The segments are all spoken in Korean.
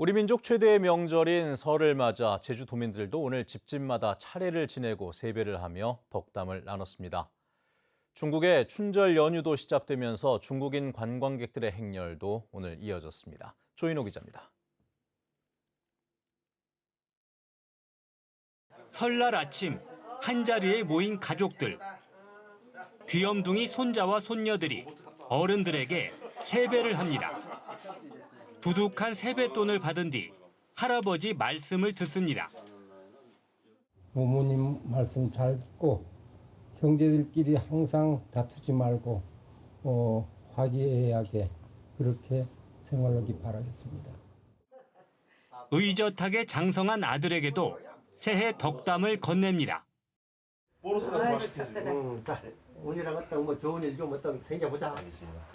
우리 민족 최대의 명절인 설을 맞아 제주도민들도 오늘 집집마다 차례를 지내고 세배를 하며 덕담을 나눴습니다. 중국의 춘절 연휴도 시작되면서 중국인 관광객들의 행렬도 오늘 이어졌습니다. 조인호 기자입니다. 설날 아침 한자리에 모인 가족들. 귀염둥이 손자와 손녀들이 어른들에게 세배를 합니다. 두둑한 세뱃돈을 받은 뒤 할아버지 말씀을 듣습니다. 부모님 말씀 잘 듣고 형제들끼리 항상 다투지 말고 화기애애하게 그렇게 생활하기 바라겠습니다. 의젓하게 장성한 아들에게도 새해 덕담을 건넵니다. 오늘랑 어떤 뭐 좋은 일 좀 어떤 생겨보자. 알겠습니다.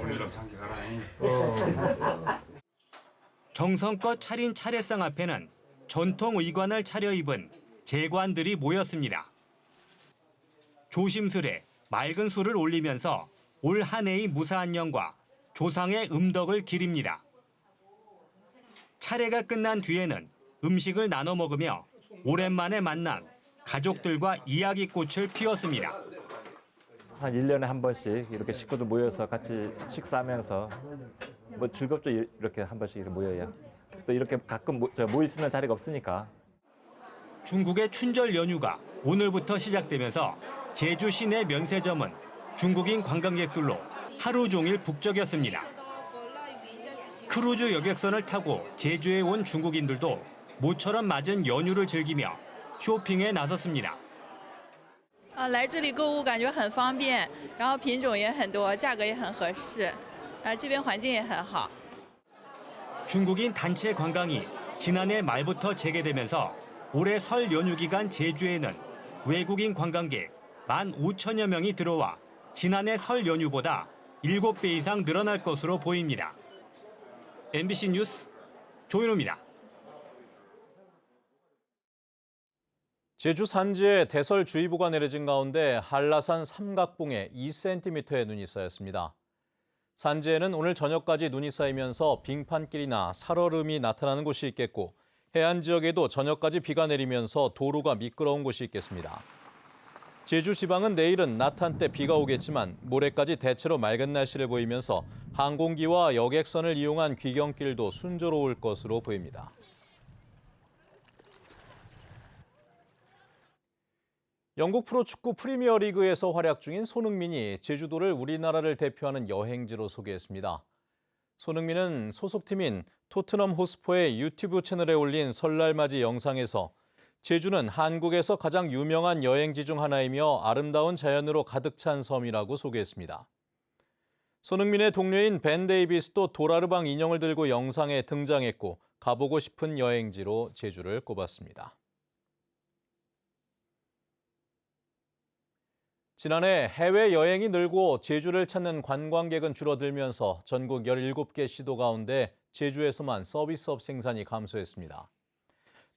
오늘랑 장기 가라. 정성껏 차린 차례상 앞에는 전통 의관을 차려입은 제관들이 모였습니다. 조심스레 맑은 술을 올리면서 올 한 해의 무사안녕과 조상의 음덕을 기립니다. 차례가 끝난 뒤에는 음식을 나눠 먹으며 오랜만에 만난 가족들과 이야기꽃을 피웠습니다. 한 1년에 한 번씩 이렇게 식구들 모여서 같이 식사하면서 뭐 즐겁죠. 이렇게 한 번씩 이렇게 모여야. 또 이렇게 가끔 모일 수 있는 자리가 없으니까. 중국의 춘절 연휴가 오늘부터 시작되면서 제주 시내 면세점은 중국인 관광객들로 하루 종일 북적였습니다. 크루즈 여객선을 타고 제주에 온 중국인들도 모처럼 맞은 연휴를 즐기며 쇼핑에 나섰습니다. 来这里购物感觉很方便，然后品种也很多，价格也很合适，这边环境也很好。 중국인 단체 관광이 지난해 말부터 재개되면서 올해 설 연휴 기간 제주에는 외국인 관광객 15,000여 명이 들어와 지난해 설 연휴보다 7배 이상 늘어날 것으로 보입니다. MBC 뉴스 조인호입니다. 제주 산지에 대설주의보가 내려진 가운데 한라산 삼각봉에 2cm의 눈이 쌓였습니다. 산지에는 오늘 저녁까지 눈이 쌓이면서 빙판길이나 살얼음이 나타나는 곳이 있겠고 해안 지역에도 저녁까지 비가 내리면서 도로가 미끄러운 곳이 있겠습니다. 제주 지방은 내일은 낮 한때 비가 오겠지만 모레까지 대체로 맑은 날씨를 보이면서 항공기와 여객선을 이용한 귀경길도 순조로울 것으로 보입니다. 영국 프로축구 프리미어리그에서 활약 중인 손흥민이 제주도를 우리나라를 대표하는 여행지로 소개했습니다. 손흥민은 소속팀인 토트넘 호스퍼의 유튜브 채널에 올린 설날 맞이 영상에서 제주는 한국에서 가장 유명한 여행지 중 하나이며 아름다운 자연으로 가득 찬 섬이라고 소개했습니다. 손흥민의 동료인 벤 데이비스도 도라르방 인형을 들고 영상에 등장했고 가보고 싶은 여행지로 제주를 꼽았습니다. 지난해 해외여행이 늘고 제주를 찾는 관광객은 줄어들면서 전국 17개 시도 가운데 제주에서만 서비스업 생산이 감소했습니다.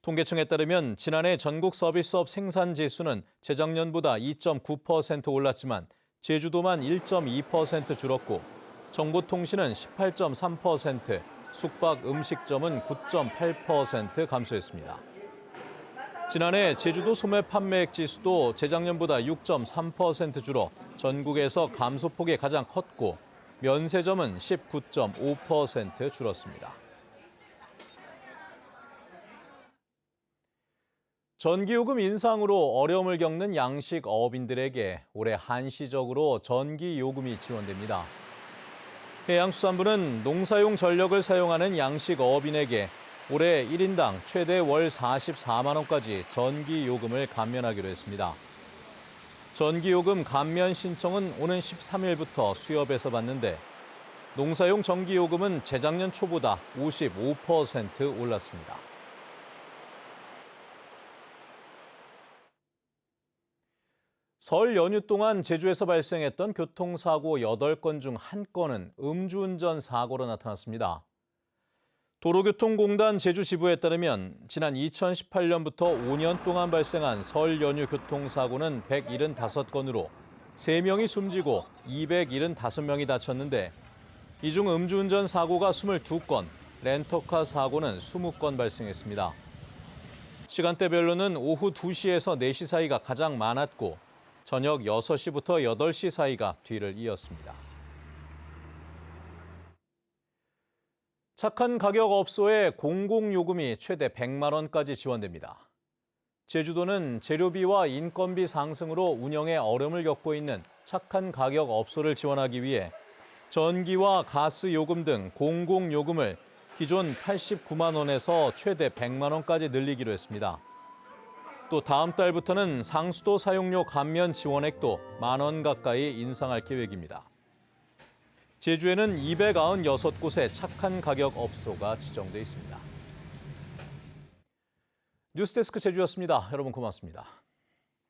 통계청에 따르면 지난해 전국 서비스업 생산 지수는 재작년보다 2.9% 올랐지만 제주도만 1.2% 줄었고 정보통신은 18.3%, 숙박 음식점은 9.8% 감소했습니다. 지난해 제주도 소매 판매액 지수도 재작년보다 6.3% 줄어 전국에서 감소폭이 가장 컸고 면세점은 19.5% 줄었습니다. 전기요금 인상으로 어려움을 겪는 양식어업인들에게 올해 한시적으로 전기요금이 지원됩니다. 해양수산부는 농사용 전력을 사용하는 양식어업인에게 올해 1인당 최대 월 44만 원까지 전기요금을 감면하기로 했습니다. 전기요금 감면 신청은 오는 13일부터 수협에서 받는데 농사용 전기요금은 재작년 초보다 55% 올랐습니다. 설 연휴 동안 제주에서 발생했던 교통사고 8건 중 1건은 음주운전 사고로 나타났습니다. 도로교통공단 제주지부에 따르면 지난 2018년부터 5년 동안 발생한 설 연휴 교통사고는 175건으로 3명이 숨지고 275명이 다쳤는데 이 중 음주운전 사고가 22건, 렌터카 사고는 20건 발생했습니다. 시간대별로는 오후 2시에서 4시 사이가 가장 많았고 저녁 6시부터 8시 사이가 뒤를 이었습니다. 착한 가격 업소에 공공요금이 최대 100만 원까지 지원됩니다. 제주도는 재료비와 인건비 상승으로 운영에 어려움을 겪고 있는 착한 가격 업소를 지원하기 위해 전기와 가스 요금 등 공공요금을 기존 89만 원에서 최대 100만 원까지 늘리기로 했습니다. 또 다음 달부터는 상수도 사용료 감면 지원액도 1만 원 가까이 인상할 계획입니다. 제주에는 296곳의 착한 가격 업소가 지정돼 있습니다. 뉴스데스크 제주였습니다. 여러분 고맙습니다.